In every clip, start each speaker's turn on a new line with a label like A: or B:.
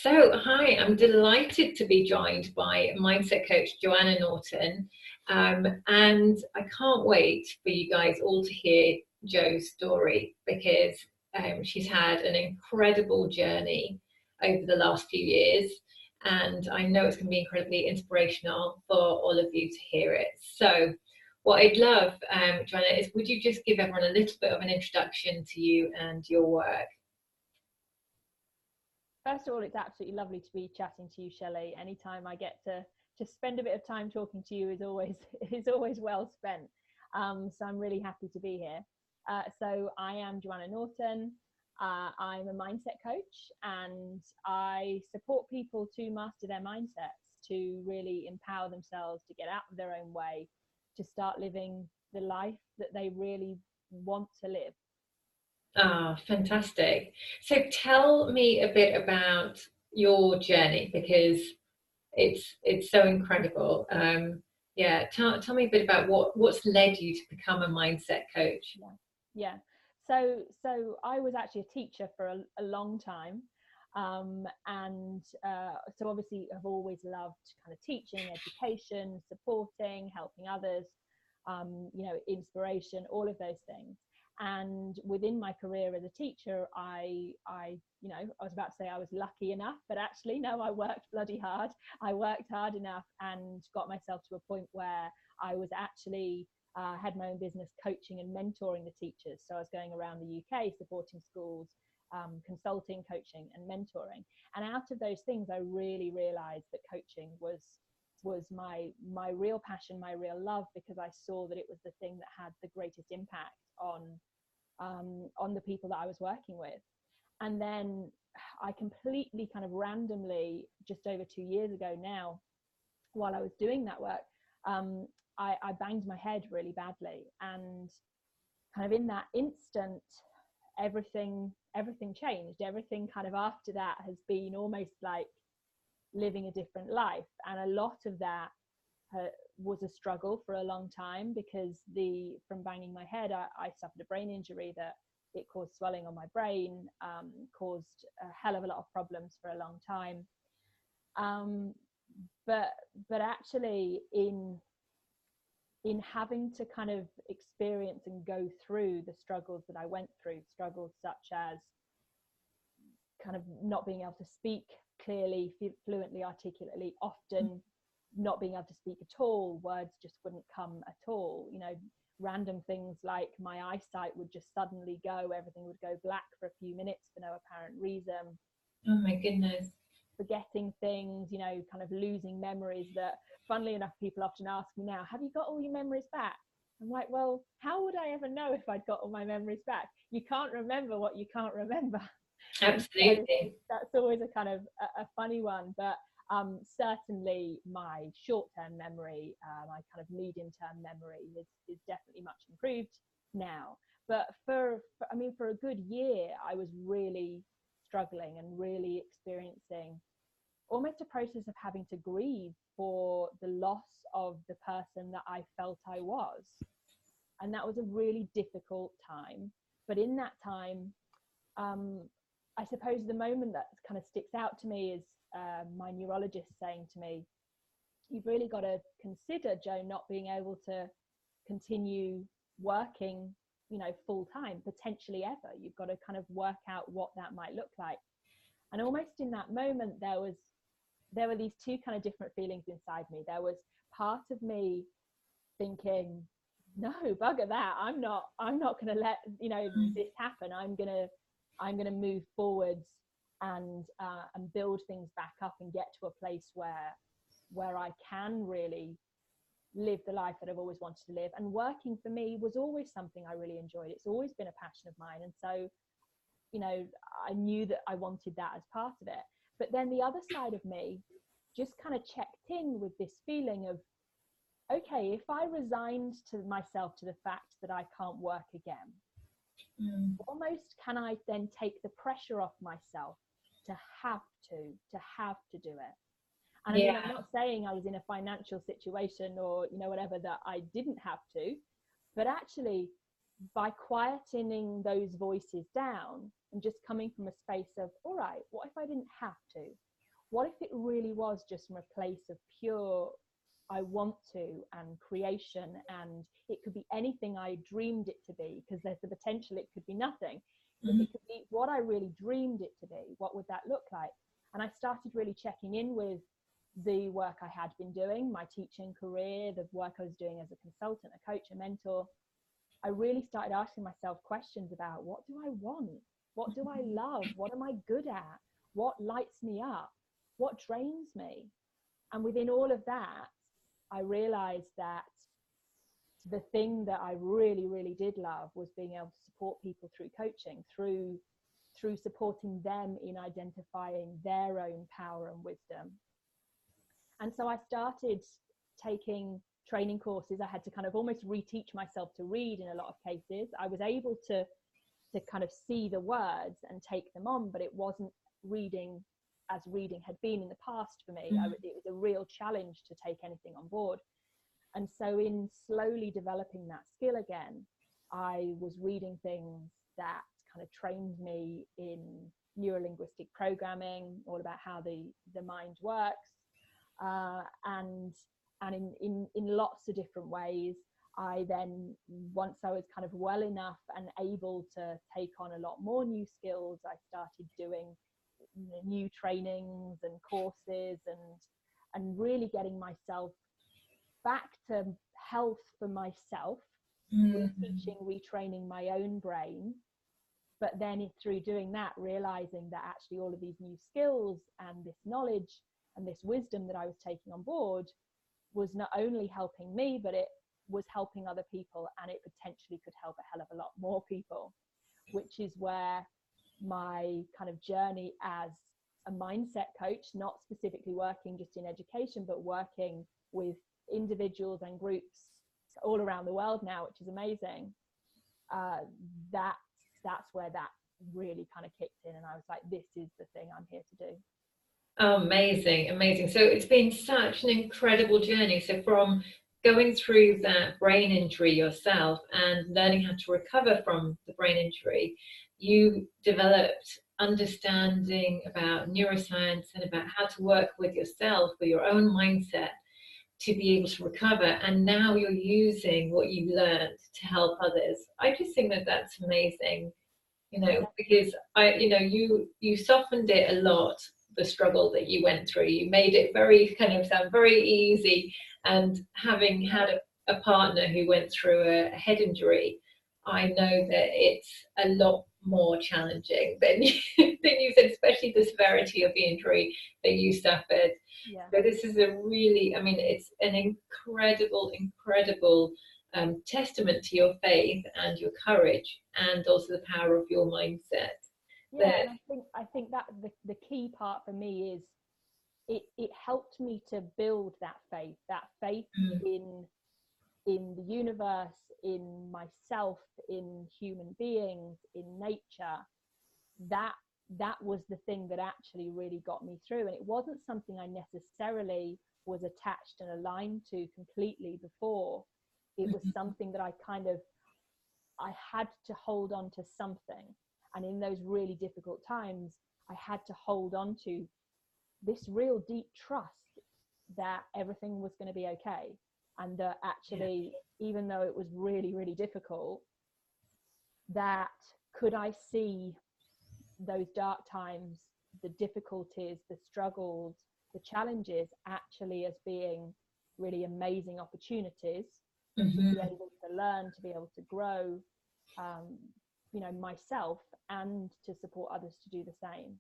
A: Hi, I'm delighted to be joined by mindset coach Joanna Naughton. And I can't wait for you guys all to hear Jo's story because she's had an incredible journey over the last few years. And I know it's going to be incredibly inspirational for all of you to hear it. So, what I'd love, Joanna, is would you just give everyone a little bit of an introduction to you and your work?
B: First of all, it's absolutely lovely to be chatting to you, Shelley. Anytime I get to spend a bit of time talking to you is always well spent. So I'm really happy to be here. So I am Joanna Naughton. I'm a mindset coach, and I support people to master their mindsets, to really empower themselves, to get out of their own way, to start living the life that they really want to live.
A: Ah, fantastic. So tell me a bit about your journey because it's so incredible. Yeah, tell me a bit about what's led you to become a mindset coach.
B: Yeah, yeah. So I was actually a teacher for a long time, and so obviously I've always loved kind of teaching, education, supporting, helping others, inspiration, all of those things. And within my career as a teacher, I was about to say I was lucky enough, but actually no, I worked bloody hard. I worked hard enough and got myself to a point where I was actually had my own business coaching and mentoring the teachers. So I was going around the UK supporting schools, consulting, coaching and mentoring. And out of those things, I really realized that coaching was my real passion, my real love, because I saw that it was the thing that had the greatest impact on the people that I was working with. And then I completely kind of randomly, just over 2 years ago now, while I was doing that work, I banged my head really badly, and kind of in that instant, everything changed. Everything kind of after that has been almost like living a different life, and a lot of that was a struggle for a long time, because from banging my head, I suffered a brain injury that it caused swelling on my brain, caused a hell of a lot of problems for a long time. But actually in having to kind of experience and go through the struggles that I went through, struggles such as kind of not being able to speak clearly, fluently, articulately, often not being able to speak at all, words just wouldn't come at all, random things like my eyesight would just suddenly go, everything would go black for a few minutes for no apparent reason.
A: Oh my goodness.
B: Forgetting things, kind of losing memories that, funnily enough, people often ask me now, have you got all your memories back? I'm like, well, how would I ever know if I'd got all my memories back? You can't remember what you can't remember.
A: Absolutely.
B: So that's always a kind of a funny one. But certainly my short-term memory, my kind of medium-term memory is definitely much improved now. But for a good year, I was really struggling and really experiencing almost a process of having to grieve for the loss of the person that I felt I was. And that was a really difficult time. But in that time, I suppose the moment that kind of sticks out to me is my neurologist saying to me, you've really got to consider, Jo, not being able to continue working, full time, potentially ever. You've got to kind of work out what that might look like. And almost in that moment, there were these two kind of different feelings inside me. There was part of me thinking, no, bugger that. I'm not going to let, this happen. I'm going to move forwards and build things back up and get to a place where I can really live the life that I've always wanted to live. And working for me was always something I really enjoyed. It's always been a passion of mine. And so, I knew that I wanted that as part of it. But then the other side of me just kind of checked in with this feeling of, okay, if I resigned to myself to the fact that I can't work again, almost can I then take the pressure off myself to have to do it? And
A: Yeah.
B: I'm not saying I was in a financial situation or, whatever, that I didn't have to, but actually by quietening those voices down and just coming from a space of, all right, what if I didn't have to? what if it really was just from a place of pure I want to and creation, and it could be anything I dreamed it to be, because there's the potential it could be nothing. If it could be what I really dreamed it to be, what would that look like? And I started really checking in with the work I had been doing, my teaching career, the work I was doing as a consultant, a coach, a mentor. I really started asking myself questions about, what do I want? What do I love? What am I good at? What lights me up? What drains me? And within all of that, I realized that the thing that I really, really did love was being able to support people through coaching, through supporting them in identifying their own power and wisdom. And so I started taking training courses. I had to kind of almost reteach myself to read in a lot of cases. I was able to kind of see the words and take them on, but it wasn't reading as reading had been in the past for me. It was a real challenge to take anything on board. And so in slowly developing that skill again, I was reading things that kind of trained me in neurolinguistic programming, all about how the mind works, and in lots of different ways. I then, once I was kind of well enough and able to take on a lot more new skills, I started doing new trainings and courses, and really getting myself back to health for myself, reteaching, retraining my own brain. But then through doing that, realizing that actually all of these new skills and this knowledge and this wisdom that I was taking on board was not only helping me, but it was helping other people, and it potentially could help a hell of a lot more people, which is where my kind of journey as a mindset coach, not specifically working just in education, but working with individuals and groups all around the world now, which is amazing. That's where that really kind of kicked in, and I was like, this is the thing I'm here to do.
A: Oh, amazing, amazing. So it's been such an incredible journey. So from going through that brain injury yourself and learning how to recover from the brain injury, you developed understanding about neuroscience and about how to work with yourself, with your own mindset, to be able to recover. And now you're using what you learned to help others. I just think that that's amazing, because you softened it a lot, the struggle that you went through. You made it very kind of sound very easy. And having had a partner who went through a head injury, I know that it's a lot more challenging than you said, especially the severity of the injury that you suffered.
B: Yeah.
A: So this is a really, it's an incredible testament to your faith and your courage, and also the power of your mindset.
B: Yeah, and I think that the key part for me is it helped me to build that faith in the universe, in myself, in human beings, in nature. That was the thing that actually really got me through, and it wasn't something I necessarily was attached and aligned to completely before. It was something that I had to hold on to something. And in those really difficult times, I had to hold on to this real deep trust that everything was going to be okay. And that actually, even though it was really, really difficult, that could I see those dark times, the difficulties, the struggles, the challenges actually as being really amazing opportunities to be able to learn, to be able to grow, myself, and to support others to do the same.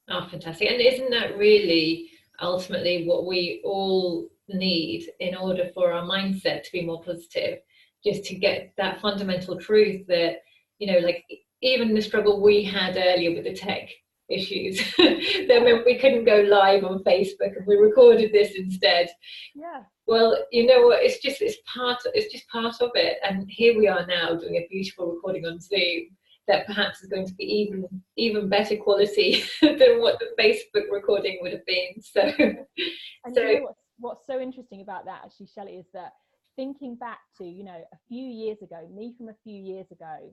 A: Oh, fantastic. And isn't that really ultimately what we all need in order for our mindset to be more positive? Just to get that fundamental truth that, like even the struggle we had earlier with the tech issues, that meant we couldn't go live on Facebook, and we recorded this instead.
B: Yeah.
A: Well, you know what? It's just part of it. And here we are now doing a beautiful recording on Zoom that perhaps is going to be even better quality than what the Facebook recording would have been. So,
B: and you know what's so interesting about that, actually, Shelley, is that thinking back to a few years ago, me from a few years ago,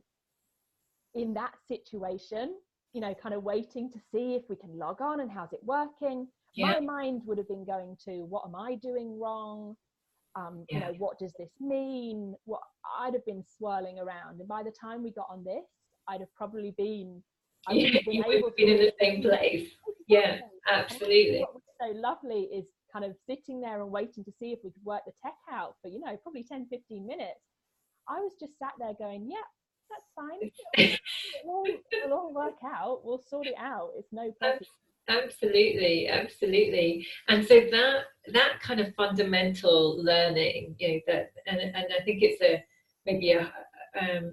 B: in that situation, you know, kind of waiting to see if we can log on and how's it working.
A: Yeah.
B: My mind would have been going to, what am I doing wrong? You know, what does this mean? What, I'd have been swirling around, and by the time we got on this, I'd have probably been, I wouldn't have been
A: You
B: able
A: would have been
B: to
A: in the same place. Yeah, absolutely.
B: what was so lovely is kind of sitting there and waiting to see if we could work the tech out for, you know, probably 10-15 minutes. I was just sat there going, yeah, that's fine. It'll all work out. We'll sort it out. It's no problem.
A: Absolutely, absolutely. And so that kind of fundamental learning, you know, that, and I think it's maybe a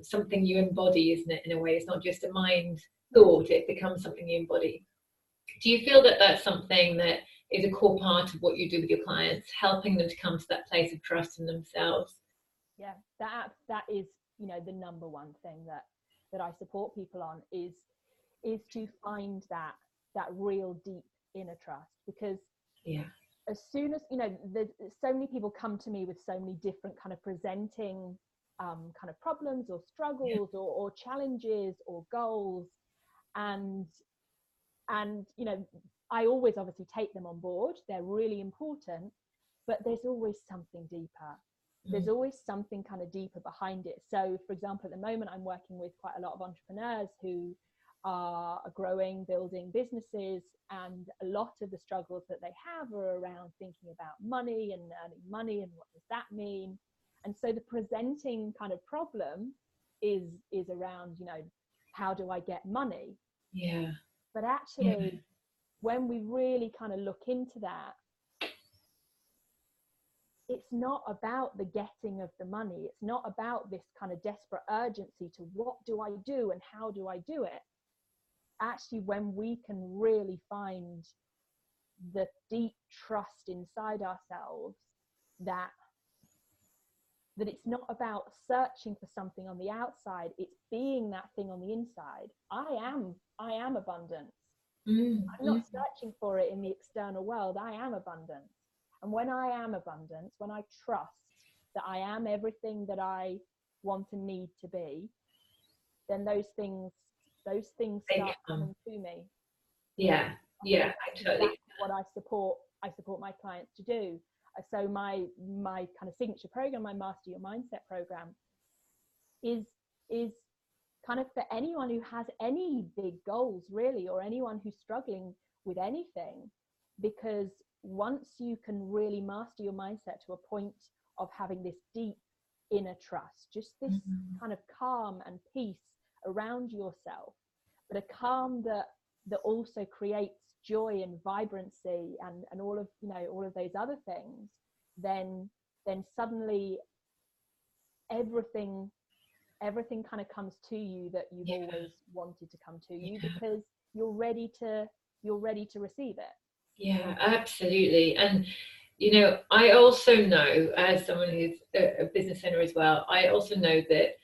A: something you embody, isn't it? In a way, it's not just a mind thought; it becomes something you embody. Do you feel that that's something that is a core part of what you do with your clients, helping them to come to that place of trust in themselves?
B: Yeah, that is, you know, the number one thing that I support people on is to find that real deep inner trust. Because as soon as, you know, so many people come to me with so many different kind of presenting kind of problems or struggles or challenges or goals, and you know, I always obviously take them on board. They're really important, but there's always something deeper. There's always something kind of deeper behind it. So for example, at the moment I'm working with quite a lot of entrepreneurs who are growing, building businesses, and a lot of the struggles that they have are around thinking about money and earning money and what does that mean. And so the presenting kind of problem is around, you know, how do I get money?
A: Yeah.
B: But actually, when we really kind of look into that, it's not about the getting of the money. It's not about this kind of desperate urgency to what do I do and how do I do it. Actually, when we can really find the deep trust inside ourselves that it's not about searching for something on the outside, it's being that thing on the inside. I am abundance. I'm not searching for it in the external world. I am abundance. And when I am abundance, when I trust that I am everything that I want and need to be, then those things start coming to me.
A: I totally.
B: That's what I support my clients to do. So my kind of signature program, my Master Your Mindset program, is kind of for anyone who has any big goals really, or anyone who's struggling with anything. Because once you can really master your mindset to a point of having this deep inner trust, just this kind of calm and peace around yourself, but a calm that also creates joy and vibrancy and all of, you know, all of those other things, then suddenly everything kind of comes to you that you've always wanted to come to you, because you're ready to receive it.
A: Yeah, absolutely. And you know, I also know, as someone who's a business owner as well, I also know that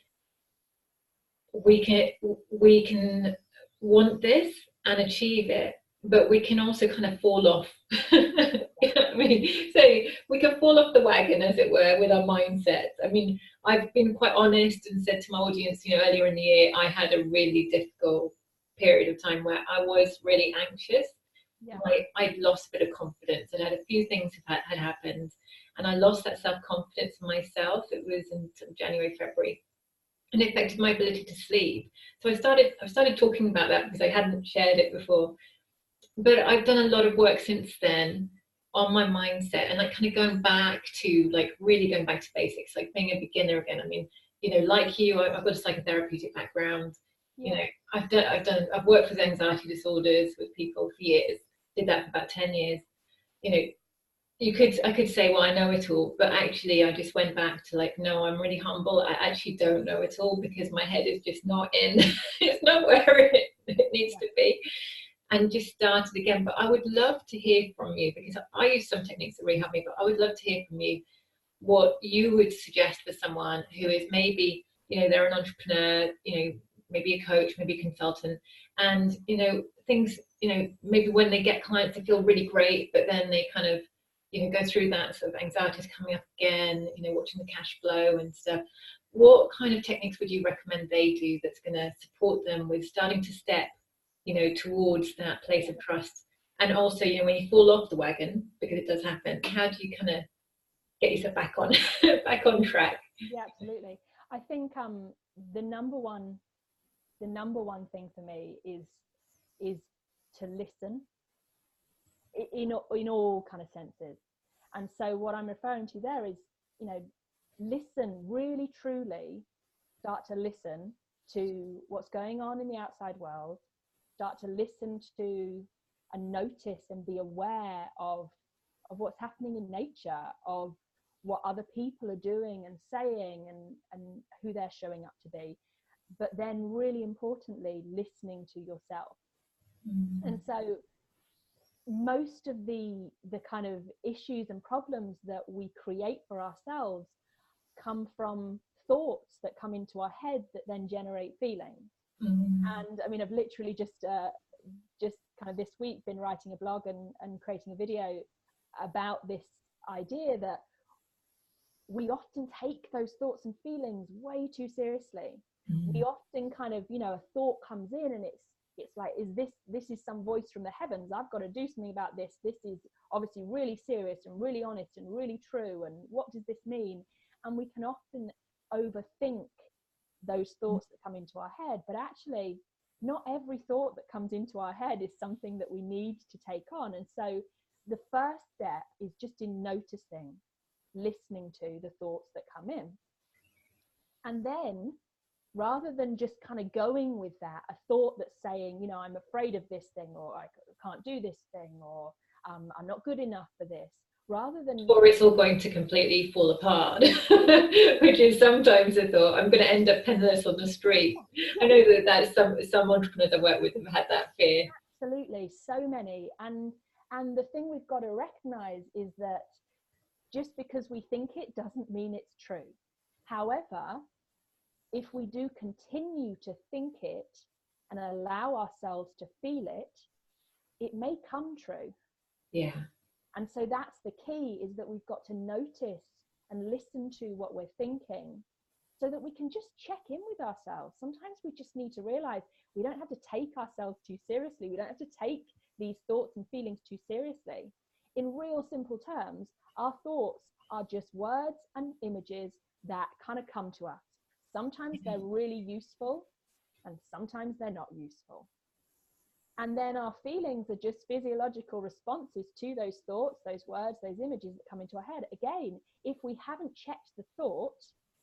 A: we can want this and achieve it, but we can also kind of fall off. You know what I mean? So we can fall off the wagon, as it were, with our mindset. I mean, I've been quite honest and said to my audience, you know, earlier in the year, I had a really difficult period of time where I was really anxious. I'd lost a bit of confidence, and had a few things had happened, and I lost that self-confidence in myself. It was in January, February, and it affected my ability to sleep. So I started talking about that because I hadn't shared it before. But I've done a lot of work since then on my mindset, and like kind of going back to basics, like being a beginner again. I mean, you know, like you, I've got a psychotherapeutic background. You know, I've worked with anxiety disorders with people for years. Did that for about 10 years. You know, I could say, well, I know it all, but actually I just went back to like, no, I'm really humble. I actually don't know it all, because my head is just not in, it's not where it needs to be, and just started again. But I would love to hear from you, because I use some techniques that really help me, but I would love to hear from you what you would suggest for someone who is maybe, you know, they're an entrepreneur, you know, maybe a coach, maybe a consultant, and, you know, things, you know, maybe when they get clients, they feel really great, but then they kind of, you know, go through that sort of anxiety is coming up again, you know, watching the cash flow and stuff. What kind of techniques would you recommend they do that's going to support them with starting to step you know, towards that place of trust. And also, you know, when you fall off the wagon, because it does happen, how do you kind of get yourself back on back on track?
B: Yeah, absolutely. I think the number one thing for me is to listen in all kind of senses. And so what I'm referring to there is, you know, listen, really truly start to listen to what's going on in the outside world, start to listen to and notice and be aware of what's happening in nature, of what other people are doing and saying, and who they're showing up to be, but then really importantly listening to yourself. And so most of the kind of issues and problems that we create for ourselves come from thoughts that come into our head that then generate feelings. And I mean, I've literally just kind of this week been writing a blog and creating a video about this idea that we often take those thoughts and feelings way too seriously. We often kind of, you know, a thought comes in and it's like, is this is some voice from the heavens, I've got to do something about this is obviously really serious and really honest and really true, and what does this mean? And we can often overthink those thoughts that come into our head, but actually not every thought that comes into our head is something that we need to take on. And so the first step is just in noticing, listening to the thoughts that come in. And then rather than just kind of going with that, a thought that's saying, you know, I'm afraid of this thing, or I can't do this thing, or I'm not good enough for this, rather than,
A: or it's all going to completely fall apart, which is sometimes a thought. I'm going to end up penniless on the street. I know that's some entrepreneurs I work with have had that fear.
B: Absolutely, so many. And the thing we've got to recognize is that just because we think it doesn't mean it's true. However, if we do continue to think it and allow ourselves to feel it, it may come true.
A: Yeah.
B: And so that's the key, is that we've got to notice and listen to what we're thinking so that we can just check in with ourselves. Sometimes we just need to realize we don't have to take ourselves too seriously. We don't have to take these thoughts and feelings too seriously. In real simple terms, our thoughts are just words and images that kind of come to us. Sometimes they're really useful and sometimes they're not useful. And then our feelings are just physiological responses to those thoughts, those words, those images that come into our head. Again, if we haven't checked the thought,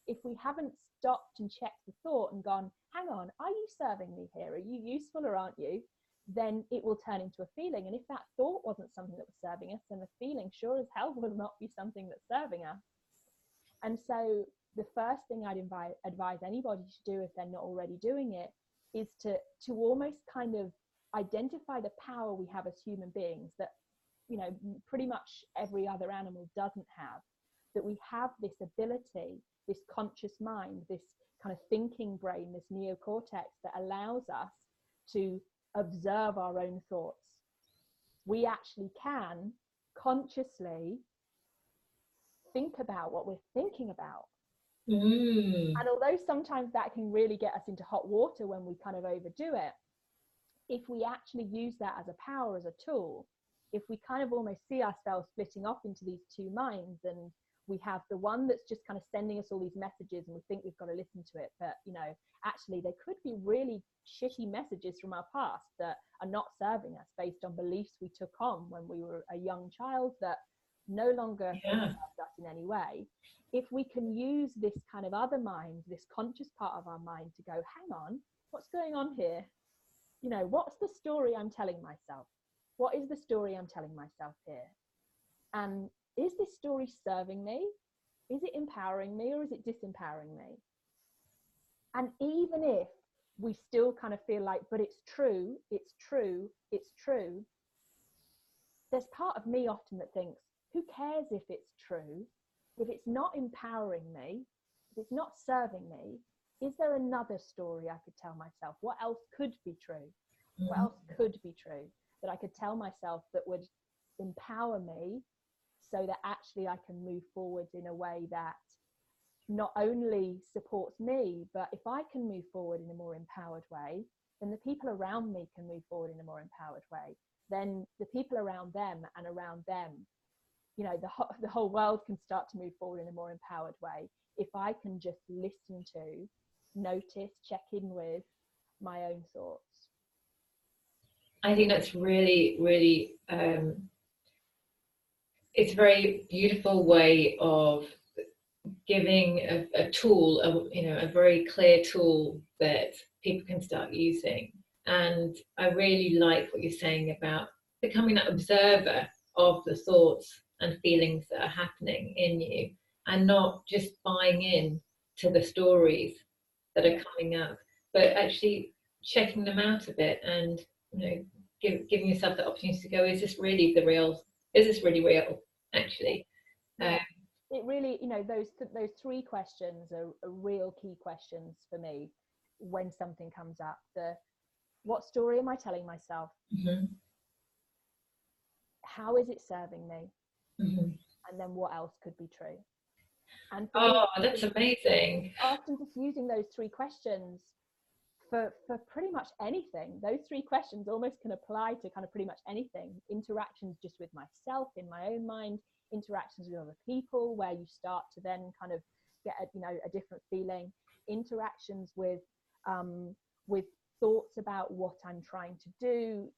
B: if we haven't stopped and checked the thought and gone, hang on, are you serving me here? Are you useful or aren't you? Then it will turn into a feeling. And if that thought wasn't something that was serving us, then the feeling sure as hell will not be something that's serving us. And so the first thing I'd advise anybody to do, if they're not already doing it, is to almost kind of identify the power we have as human beings that, you know, pretty much every other animal doesn't have, that we have this ability, this conscious mind, this kind of thinking brain, this neocortex that allows us to observe our own thoughts. We actually can consciously think about what we're thinking about. And although sometimes that can really get us into hot water when we kind of overdo it, if we actually use that as a power, as a tool, if we kind of almost see ourselves splitting off into these two minds, and we have the one that's just kind of sending us all these messages and we think we've got to listen to it, but, you know, actually they could be really shitty messages from our past that are not serving us based on beliefs we took on when we were a young child that no longer served us in any way. If we can use this kind of other mind, this conscious part of our mind, to go, hang on, what's going on here? You know, what's the story I'm telling myself? What is the story I'm telling myself here? And is this story serving me? Is it empowering me, or is it disempowering me? And even if we still kind of feel like, but it's true, it's true, it's true, there's part of me often that thinks, who cares if it's true? If it's not empowering me, if it's not serving me, is there another story I could tell myself? What else could be true? What else could be true that I could tell myself that would empower me, so that actually I can move forward in a way that not only supports me, but if I can move forward in a more empowered way, then the people around me can move forward in a more empowered way. Then the people around them and around them, you know, the whole world can start to move forward in a more empowered way if I can just listen to, notice, check in with my own thoughts.
A: I think that's really, really, it's a very beautiful way of giving a tool, a very clear tool that people can start using. And I really like what you're saying about becoming that observer of the thoughts and feelings that are happening in you, and not just buying in to the stories that are coming up, but actually checking them out a bit, and giving yourself the opportunity to go, is this really real, actually?
B: It really, those three questions are real key questions for me when something comes up. What story am I telling myself?
A: Mm-hmm.
B: How is it serving me?
A: Mm-hmm.
B: And then what else could be true? And
A: that's amazing.
B: Often just using those three questions for pretty much anything. Those three questions almost can apply to kind of pretty much anything. Interactions just with myself, in my own mind, interactions with other people, where you start to then kind of get a different feeling. Interactions with thoughts about what I'm trying to do,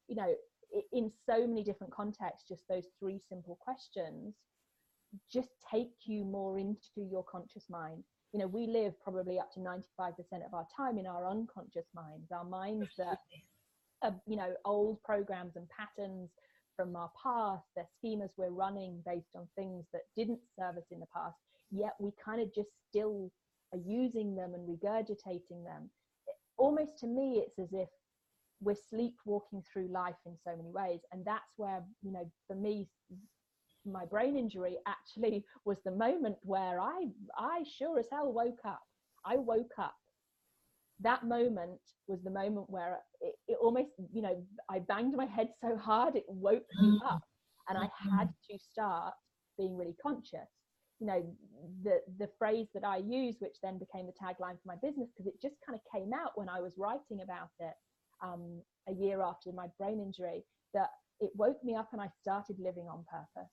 B: in so many different contexts. Just those three simple questions just take you more into your conscious mind. We live probably up to 95% of our time in our unconscious minds, our minds that are, old programs and patterns from our past. They're schemas we're running based on things that didn't serve us in the past, yet we kind of just still are using them and regurgitating them. Almost, to me, it's as if we're sleepwalking through life in so many ways. And that's where, for me, my brain injury actually was the moment where I sure as hell woke up. I woke up. That moment was the moment where it almost, I banged my head so hard it woke me up, and I had to start being really conscious. The phrase that I use, which then became the tagline for my business, because it just kind of came out when I was writing about it a year after my brain injury, that it woke me up and I started living on purpose.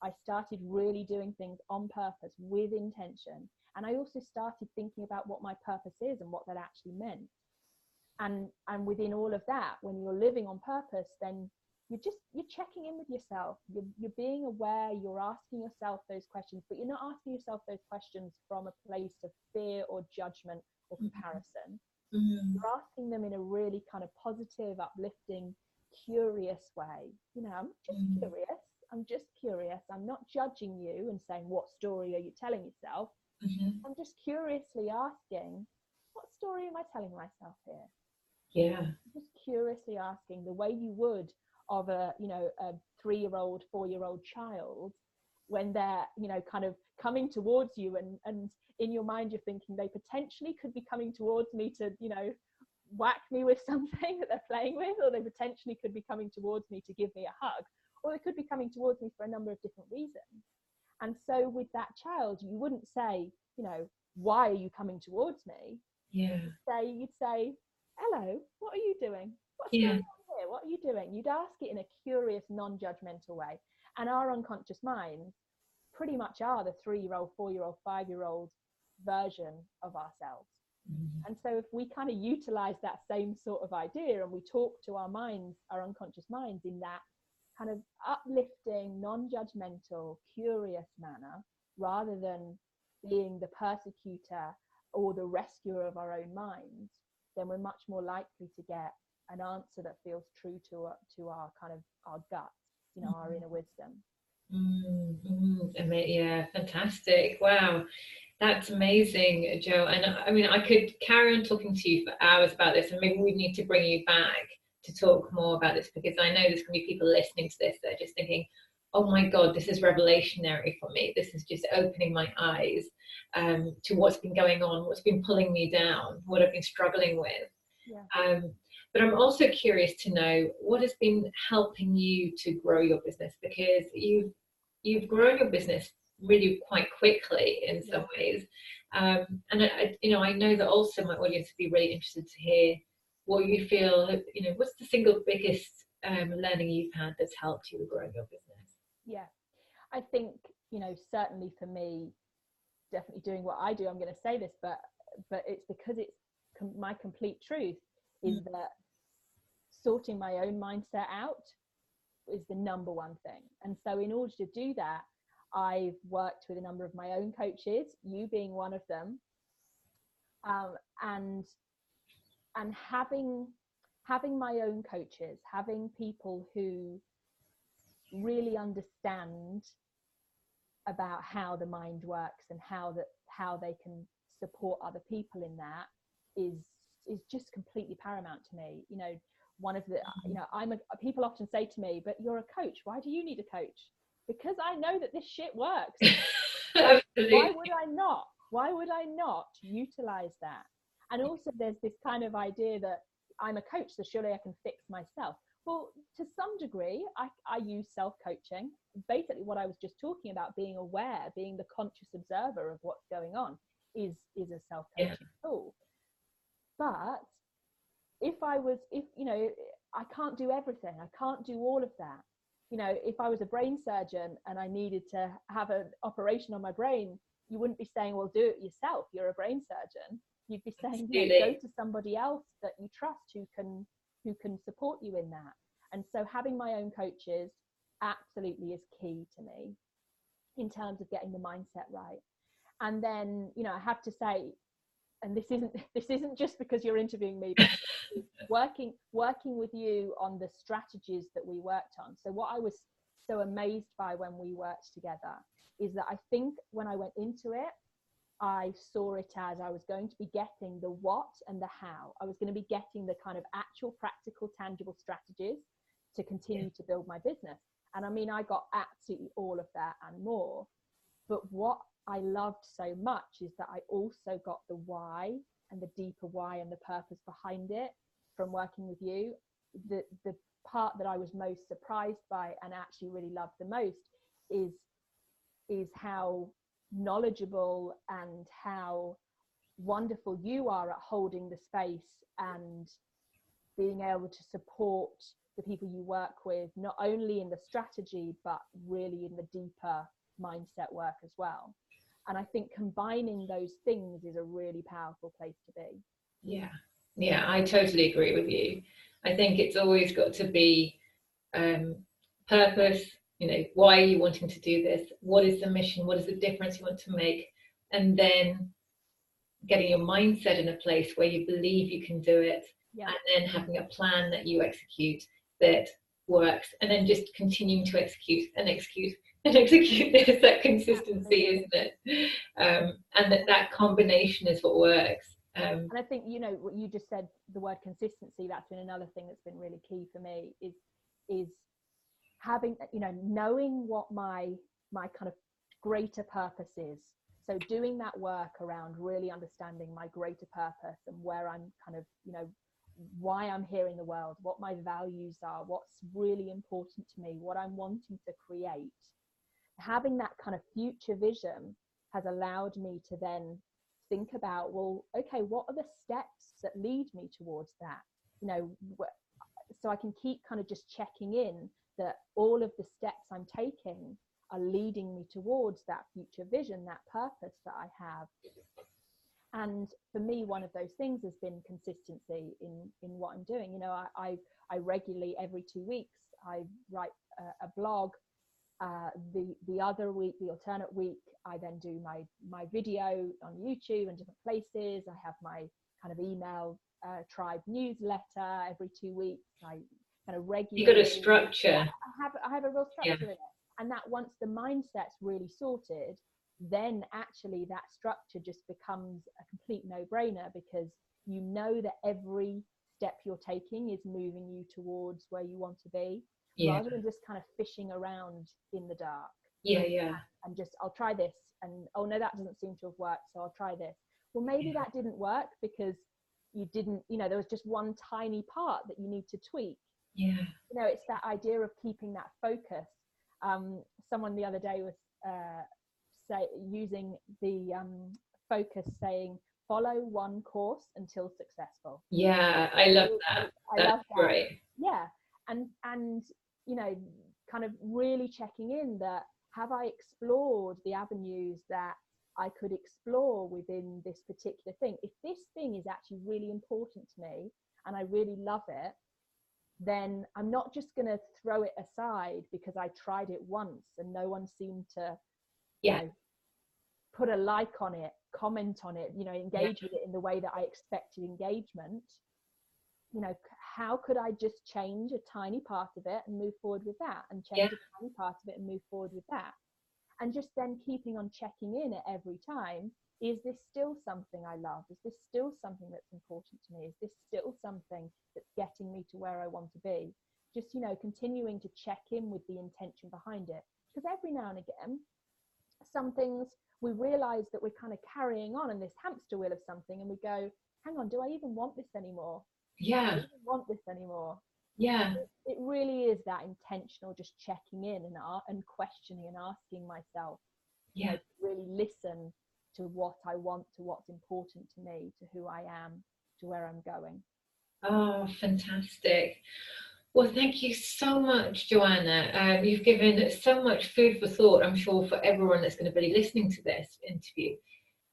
B: I started really doing things on purpose with intention. And I also started thinking about what my purpose is and what that actually meant. And within all of that, when you're living on purpose, then you're checking in with yourself. You're being aware, you're asking yourself those questions, but you're not asking yourself those questions from a place of fear or judgment or comparison. Mm-hmm. You're asking them in a really kind of positive, uplifting, curious way. I'm just curious. I'm just curious. I'm not judging you and saying, what story are you telling yourself? Mm-hmm. I'm just curiously asking, what story am I telling myself here?
A: Yeah.
B: I'm just curiously asking, the way you would of a 3-year-old, 4-year-old child, when they're, kind of coming towards you, and in your mind you're thinking they potentially could be coming towards me to, whack me with something that they're playing with, or they potentially could be coming towards me to give me a hug, or they could be coming towards me for a number of different reasons. And so with that child, you wouldn't say, why are you coming towards me?
A: Yeah.
B: You'd say, hello, what are you doing? What's going on here? What are you doing? You'd ask it in a curious, non-judgmental way. And our unconscious minds pretty much are the 3-year-old, 4-year-old, 5-year-old version of ourselves. Mm-hmm. And so if we kind of utilize that same sort of idea, and we talk to our minds, our unconscious minds, in that kind of uplifting, non-judgmental, curious manner, rather than being the persecutor or the rescuer of our own minds, then we're much more likely to get an answer that feels true to our kind of our guts, our inner wisdom.
A: Mm-hmm. Yeah, fantastic. Wow, that's amazing, Jo. And I mean, I could carry on talking to you for hours about this, and maybe we need to bring you back to talk more about this, because I know there's going to be people listening to this that are just thinking, oh my God, this is revelationary for me. This is just opening my eyes to what's been going on, what's been pulling me down, what I've been struggling with. Yeah. But I'm also curious to know what has been helping you to grow your business, because you've grown your business really quite quickly in some ways. And I know that also my audience would be really interested to hear what you feel, what's the single biggest learning you've had that's helped you grow your business?
B: Yeah, I think, certainly for me, definitely doing what I do, I'm going to say this, but it's because it's my complete truth, is that sorting my own mindset out is the number one thing. And so in order to do that, I've worked with a number of my own coaches, you being one of them, and having my own coaches, having people who really understand about how the mind works and how they can support other people in that is just completely paramount to me. One of the people often say to me, but you're a coach, why do you need a coach? Because I know that this shit works. Why would I not utilize that? And also there's this kind of idea that I'm a coach, so surely I can fix myself. Well, to some degree, I use self-coaching. Basically, what I was just talking about, being aware, being the conscious observer of what's going on, is a self-coaching tool. But I can't do everything. I can't do all of that. If I was a brain surgeon and I needed to have an operation on my brain, you wouldn't be saying, well, do it yourself. You're a brain surgeon. You'd be saying, go to somebody else that you trust who can support you in that. And so having my own coaches absolutely is key to me in terms of getting the mindset right. And then, I have to say, and this isn't just because you're interviewing me, but working with you on the strategies that we worked on. So what I was so amazed by when we worked together is that I think when I went into it, I saw it as I was going to be getting the what and the how. I was going to be getting the kind of actual, practical, tangible strategies to continue to build my business. And I mean, I got absolutely all of that and more. But what I loved so much is that I also got the why, and the deeper why and the purpose behind it from working with you. The part that I was most surprised by and actually really loved the most is how knowledgeable and how wonderful you are at holding the space and being able to support the people you work with, not only in the strategy, but really in the deeper mindset work as well. And I think combining those things is a really powerful place to be.
A: Yeah, I totally agree with you. I think it's always got to be purpose. Why are you wanting to do this? What is the mission? What is the difference you want to make? And then getting your mindset in a place where you believe you can do it, and then having a plan that you execute that works, and then just continuing to execute. There's that consistency, isn't it? And that combination is what works.
B: And I think, what you just said, the word consistency, that's been another thing that's been really key for me, is having, knowing what my kind of greater purpose is. So doing that work around really understanding my greater purpose and where I'm kind of, why I'm here in the world, what my values are, what's really important to me, what I'm wanting to create. Having that kind of future vision has allowed me to then think about, well, okay, what are the steps that lead me towards that? So I can keep kind of just checking in that all of the steps I'm taking are leading me towards that future vision, that purpose that I have. And for me, one of those things has been consistency in what I'm doing. I regularly, every 2 weeks, I write a blog. The other week, the alternate week, I then do my video on YouTube and different places. I have my kind of email tribe newsletter every 2 weeks. I kind of regularly.
A: You got a structure.
B: I have a real structure in it, and that once the mindset's really sorted, then actually that structure just becomes a complete no-brainer, because you know that every step you're taking is moving you towards where you want to be, rather than just kind of fishing around in the dark. And just, I'll try this, and oh no, that doesn't seem to have worked, so I'll try this. Well, maybe that didn't work because you didn't, there was just one tiny part that you need to tweak. It's that idea of keeping that focus. Someone the other day was using the focus, saying follow one course until successful.
A: Yeah, I love that.
B: I
A: That's
B: love that.
A: great.
B: Yeah. And you know, kind of really checking in that, have I explored the avenues that I could explore within this particular thing? If this thing is actually really important to me and I really love it, then I'm not just going to throw it aside because I tried it once and no one seemed to, you know, put a like on it, comment on it, you know, engage with it in the way that I expected engagement. You know, how could I just change a tiny part of it and move forward with that, and change a tiny part of it and move forward with that? And just then keeping on checking in at every time. Is this still something I love? Is this still something that's important to me? Is this still something that's getting me to where I want to be? Just, you know, continuing to check in with the intention behind it. Because every now and again, some things we realize that we're kind of carrying on in this hamster wheel of something, and we go, hang on, do I even want this anymore?
A: Yeah.
B: Do I even want this anymore?
A: Yeah.
B: It really is that intentional, just checking in and questioning and asking myself, you know, to really listen to what I want, to what's important to me, to who I am, to where I'm going.
A: Oh, fantastic. Well, thank you so much, Joanna. You've given so much food for thought, I'm sure, for everyone that's going to be listening to this interview.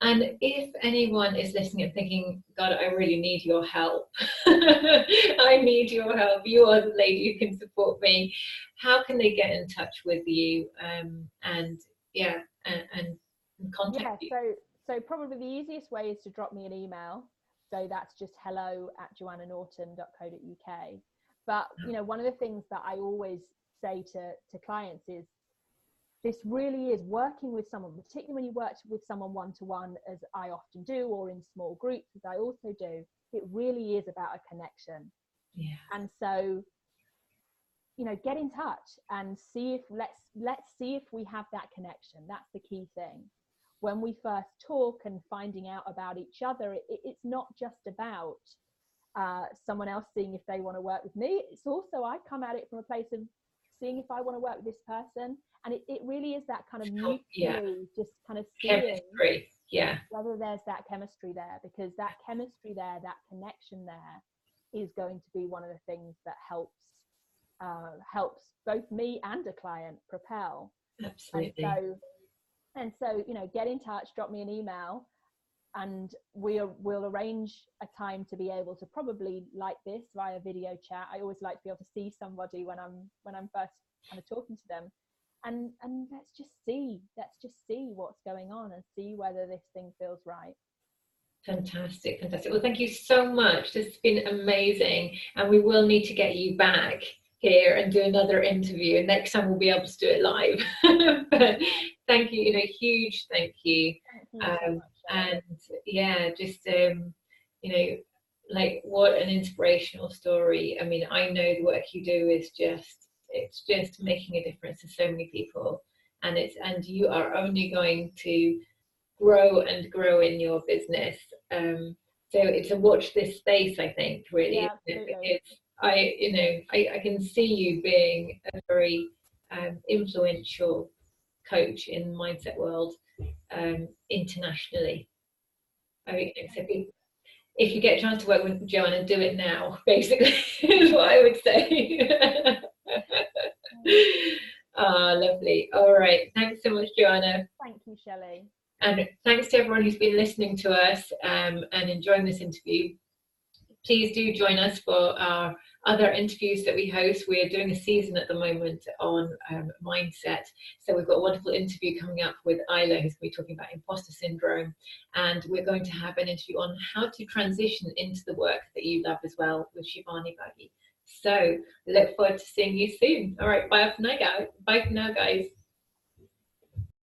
A: And if anyone is listening and thinking, God, I really need your help, I need your help, you are the lady who can support me, how can they get in touch with you and contact you?
B: So probably the easiest way is to drop me an email. So that's just hello@joannanaughton.co.uk. But, you know, one of the things that I always say to clients is, this really is working with someone, particularly when you work with someone one-to-one, as I often do, or in small groups, as I also do. It really is about a connection.
A: Yeah.
B: And so, you know, get in touch and see if let's see if we have that connection. That's the key thing. When we first talk and finding out about each other, it's not just about someone else seeing if they want to work with me. It's also, I come at it from a place of seeing if I want to work with this person. And it really is that kind of mutually just kind of seeing
A: chemistry. Yeah.
B: Whether there's that chemistry there, because that chemistry there, that connection there is going to be one of the things that helps both me and a client propel.
A: Absolutely.
B: And so, you know, get in touch, drop me an email, and we'll arrange a time to be able to, probably like this, via video chat. I always like to be able to see somebody when I'm first kind of talking to them, and let's just see what's going on and see whether this thing feels right.
A: Fantastic. Well, thank you so much. This has been amazing, and we will need to get you back here and do another interview, and next time we'll be able to do it live. But thank you, huge thank you.
B: Thank you so much,
A: and yeah, just like, what an inspirational story. I mean, I know the work you do is just making a difference to so many people, and you are only going to grow and grow in your business. So it's a watch this space, I think, really.
B: Yeah, absolutely.
A: I can see you being a very influential coach in the mindset world internationally. I mean, so if you get a chance to work with Joanna, do it now, basically, is what I would say. Lovely. All right. Thanks so much, Joanna.
B: Thank you, Shelley.
A: And thanks to everyone who's been listening to us and enjoying this interview. Please do join us for our other interviews that we host. We're doing a season at the moment on mindset. So we've got a wonderful interview coming up with Isla, who's going to be talking about imposter syndrome. And we're going to have an interview on how to transition into the work that you love as well, with Shivani Baggi. So look forward to seeing you soon. All right, bye for now, guys.